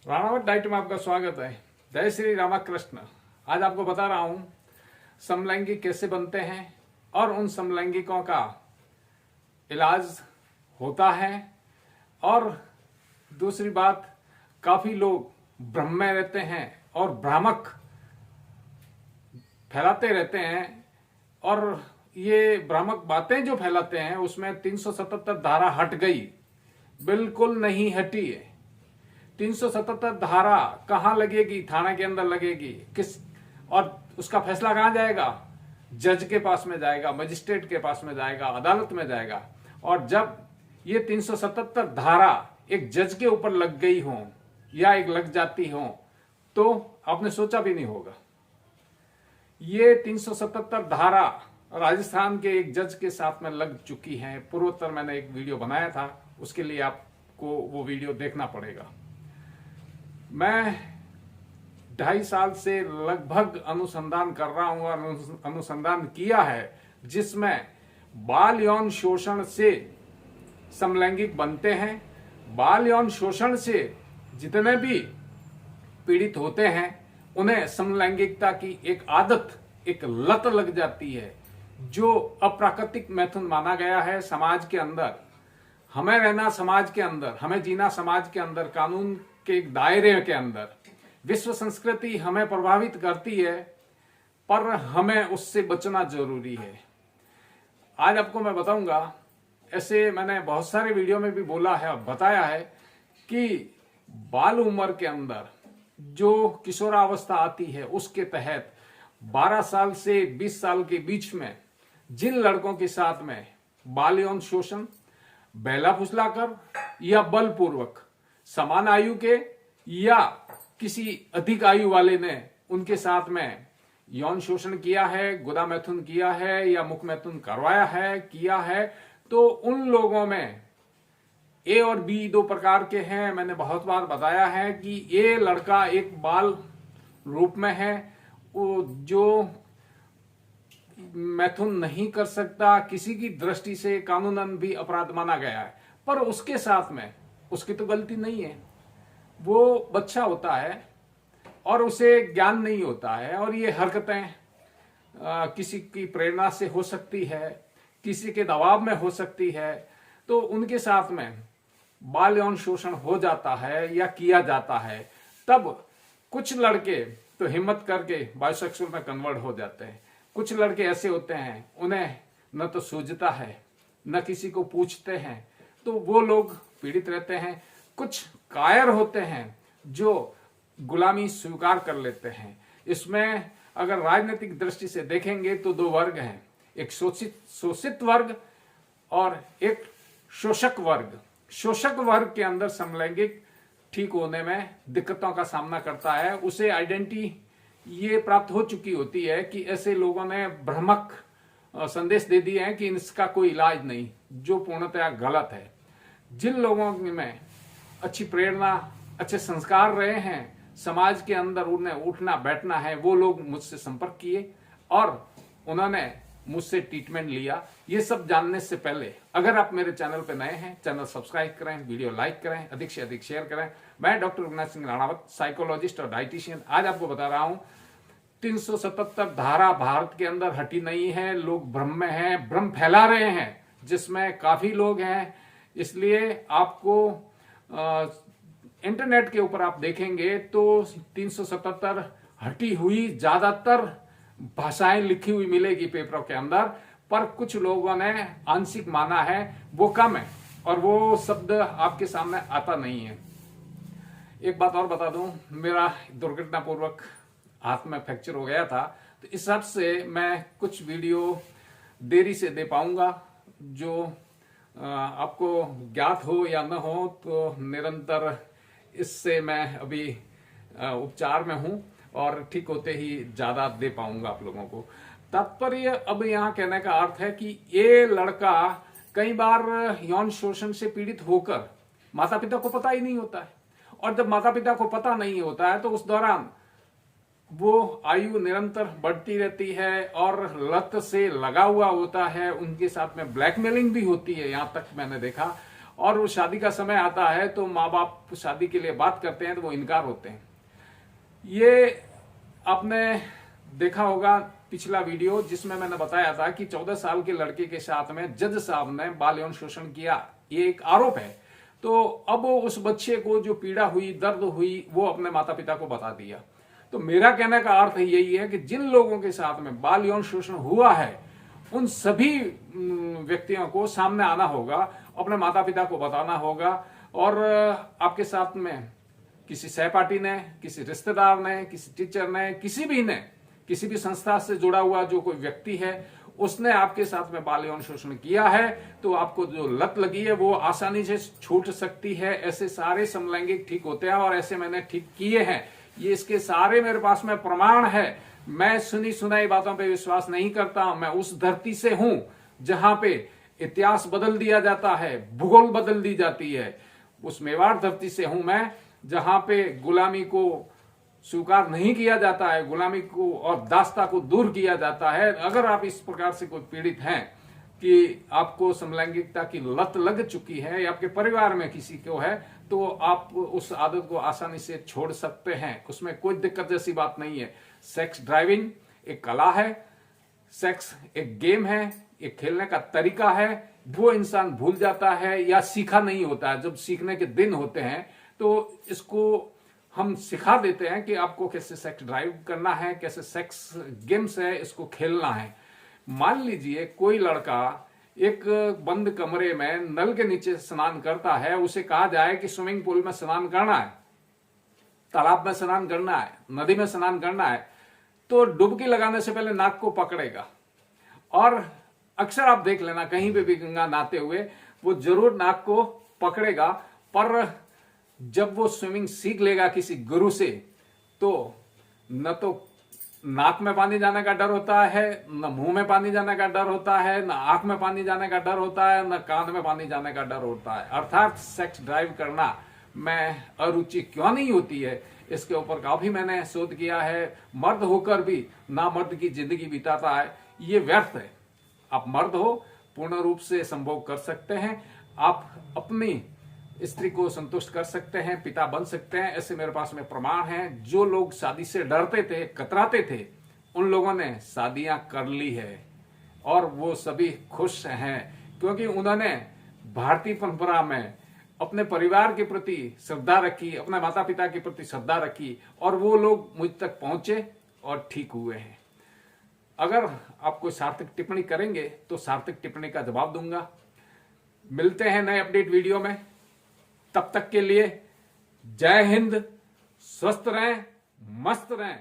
Ranawat diet में आपका स्वागत है। जय श्री रामकृष्ण। आज आपको बता रहा हूं समलैंगिक कैसे बनते हैं और उन समलैंगिकों का इलाज होता है। और दूसरी बात, काफी लोग भ्रम में रहते हैं और भ्रामक फैलाते रहते हैं, और ये भ्रामक बातें जो फैलाते हैं उसमें 377 धारा हट गई, बिल्कुल नहीं हटी है। 377 धारा कहां लगेगी? थाने के अंदर लगेगी। किस और उसका फैसला कहां जाएगा? जज के पास में जाएगा, मजिस्ट्रेट के पास में जाएगा, अदालत में जाएगा। और जब ये 377 धारा एक जज के ऊपर लग गई हो या एक लग जाती हो तो आपने सोचा भी नहीं होगा। ये 377 धारा राजस्थान के एक जज के साथ में लग चुकी है। पूर्वोत्तर मैंने एक वीडियो बनाया था, उसके लिए आपको वो वीडियो देखना पड़ेगा। मैं 2.5 साल से लगभग अनुसंधान कर रहा हूं और अनुसंधान किया है, जिसमें बाल यौन शोषण से समलैंगिक बनते हैं। बाल यौन शोषण से जितने भी पीड़ित होते हैं उन्हें समलैंगिकता की एक आदत, एक लत लग जाती है, जो अप्राकृतिक मैथुन माना गया है समाज के अंदर। हमें रहना समाज के अंदर, हमें जीना समाज के अंदर, कानून के एक दायरे के अंदर। विश्व संस्कृति हमें प्रभावित करती है, पर हमें उससे बचना जरूरी है। आज आपको मैं बताऊंगा, ऐसे मैंने बहुत सारे वीडियो में भी बोला है और बताया है कि बाल उम्र के अंदर जो किशोरावस्था आती है उसके तहत 12 साल से 20 साल के बीच में जिन लड़कों के साथ में बाल यौन शोषण, बहला फुसलाकर या बलपूर्वक समान आयु के या किसी अधिक आयु वाले ने उनके साथ में यौन शोषण किया है, गुदा मैथुन किया है या मुख मैथुन करवाया है, किया है, तो उन लोगों में ए और बी 2 प्रकार के हैं। मैंने बहुत बार बताया है कि ए लड़का एक बाल रूप में है, वो जो मैथुन नहीं कर सकता, किसी की दृष्टि से कानूनन भी अपराध माना गया है, पर उसके साथ में उसकी तो गलती नहीं है। वो बच्चा होता है और उसे ज्ञान नहीं होता है, और ये हरकतें किसी की प्रेरणा से हो सकती है, किसी के दबाव में हो सकती है, तो उनके साथ में बाल यौन शोषण हो जाता है या किया जाता है। तब कुछ लड़के तो हिम्मत करके बायोसेक्सुअल में कन्वर्ट हो जाते हैं। कुछ लड़के ऐसे होते हैं, उन्हें न तो सूझता है न किसी को पूछते हैं, तो वो लोग पीड़ित रहते हैं। कुछ कायर होते हैं जो गुलामी स्वीकार कर लेते हैं। इसमें अगर राजनीतिक दृष्टि से देखेंगे तो 2 वर्ग हैं, एक शोषित वर्ग और एक शोषक वर्ग। शोषक वर्ग के अंदर समलैंगिक ठीक होने में दिक्कतों का सामना करता है। उसे आइडेंटिटी ये प्राप्त हो चुकी होती है कि ऐसे लोगों ने भ्रामक संदेश दे दिए हैं कि इसका कोई इलाज नहीं, जो पूर्णतया गलत है। जिन लोगों में अच्छी प्रेरणा, अच्छे संस्कार रहे हैं, समाज के अंदर उन्हें उठना बैठना है, वो लोग मुझसे संपर्क किए और उन्होंने मुझसे ट्रीटमेंट लिया। ये सब जानने से पहले अगर आप मेरे चैनल पर नए हैं, चैनल सब्सक्राइब करें, वीडियो लाइक करें, अधिक से अधिक शेयर करें। मैं डॉक्टर अविनाश सिंह राणावत, साइकोलॉजिस्ट और डाइटिशियन। आज आपको बता रहा हूं 377 धारा भारत के अंदर हटी नहीं है। लोग भ्रम में हैं, भ्रम फैला रहे हैं, जिसमें काफी लोग हैं। इसलिए आपको इंटरनेट के ऊपर आप देखेंगे तो 377 हटी हुई ज्यादातर भाषाएं लिखी हुई मिलेगी पेपरों के अंदर, पर कुछ लोगों ने आंशिक माना है, वो कम है और वो शब्द आपके सामने आता नहीं है। एक बात और बता दूं, मेरा दुर्घटनापूर्वक हाथ में फ्रैक्चर हो गया था, तो इस हिसाब से मैं कुछ वीडियो देरी से दे पाऊंगा। जो आपको ज्ञात हो या न हो, तो निरंतर इससे मैं अभी उपचार में हूं और ठीक होते ही ज्यादा दे पाऊंगा आप लोगों को। तात्पर्य अब यहाँ कहने का अर्थ है कि ये लड़का कई बार यौन शोषण से पीड़ित होकर माता पिता को पता ही नहीं होता है, और जब माता पिता को पता नहीं होता है तो उस दौरान वो आयु निरंतर बढ़ती रहती है और लत से लगा हुआ होता है। उनके साथ में ब्लैकमेलिंग भी होती है, यहां तक मैंने देखा। और वो शादी का समय आता है तो माँ बाप शादी के लिए बात करते हैं तो वो इनकार होते हैं। ये आपने देखा होगा पिछला वीडियो जिसमें मैंने बताया था कि 14 साल के लड़के के साथ में जज साहब ने बाल यौन शोषण किया, ये एक आरोप है। तो अब उस बच्चे को जो पीड़ा हुई, दर्द हुई, वो अपने माता पिता को बता दिया। तो मेरा कहने का अर्थ यही है कि जिन लोगों के साथ में बाल यौन शोषण हुआ है उन सभी व्यक्तियों को सामने आना होगा, अपने माता पिता को बताना होगा, और आपके साथ में किसी सहपाठी ने, किसी रिश्तेदार ने, किसी टीचर ने, किसी भी संस्था से जुड़ा हुआ जो कोई व्यक्ति है उसने आपके साथ में बाल यौन शोषण किया है तो आपको जो लत लगी है वो आसानी से छूट सकती है। ऐसे सारे समलैंगिक ठीक होते हैं और ऐसे मैंने ठीक किए हैं। ये इसके सारे मेरे पास में प्रमाण है। मैं सुनी सुनाई बातों पे विश्वास नहीं करता। मैं उस धरती से हूं जहां पे इतिहास बदल दिया जाता है, भूगोल बदल दी जाती है। उस मेवाड़ धरती से हूं मैं जहां पे गुलामी को स्वीकार नहीं किया जाता है, गुलामी को और दासता को दूर किया जाता है। अगर आप इस प्रकार से कोई पीड़ित हैं कि आपको समलैंगिकता की लत लग चुकी है या आपके परिवार में किसी को है तो आप उस आदत को आसानी से छोड़ सकते हैं, उसमें कोई दिक्कत जैसी बात नहीं है। सेक्स ड्राइविंग एक कला है, सेक्स एक गेम है, एक खेलने का तरीका है। वो इंसान भूल जाता है या सीखा नहीं होता है। जब सीखने के दिन होते हैं तो इसको हम सिखा देते हैं कि आपको कैसे सेक्स ड्राइव करना है, कैसे सेक्स गेम्स है इसको खेलना है। मान लीजिए कोई लड़का एक बंद कमरे में नल के नीचे स्नान करता है, उसे कहा जाए कि स्विमिंग पूल में स्नान करना है, तालाब में स्नान करना है, नदी में स्नान करना है, तो डुबकी लगाने से पहले नाक को पकड़ेगा। और अक्सर आप देख लेना कहीं पे भी गंगा नहाते हुए वो जरूर नाक को पकड़ेगा। पर जब वो स्विमिंग सीख लेगा किसी गुरु से तो न तो नाक में पानी जाने का डर होता है, न मुंह में पानी जाने का डर होता है, न आंख में पानी जाने का डर होता है, न कान में पानी जाने का डर होता है। अर्थात सेक्स ड्राइव करना में अरुचि क्यों नहीं होती है, इसके ऊपर काफी मैंने शोध किया है। मर्द होकर भी ना मर्द की जिंदगी बिताता है, ये व्यर्थ है। आप मर्द हो, पूर्ण रूप से संभोग कर सकते हैं, आप अपनी स्त्री को संतुष्ट कर सकते हैं, पिता बन सकते हैं। ऐसे मेरे पास में प्रमाण हैं। जो लोग शादी से डरते थे, कतराते थे, उन लोगों ने शादियां कर ली है और वो सभी खुश हैं क्योंकि उन्होंने भारतीय परंपरा में अपने परिवार के प्रति श्रद्धा रखी, अपने माता पिता के प्रति श्रद्धा रखी और वो लोग मुझ तक पहुंचे और ठीक हुए हैं। अगर आप कोई सार्थक टिप्पणी करेंगे तो सार्थक टिप्पणी का जवाब दूंगा। मिलते हैं नए अपडेट वीडियो में, तब तक के लिए जय हिंद, स्वस्थ रहें, मस्त रहें।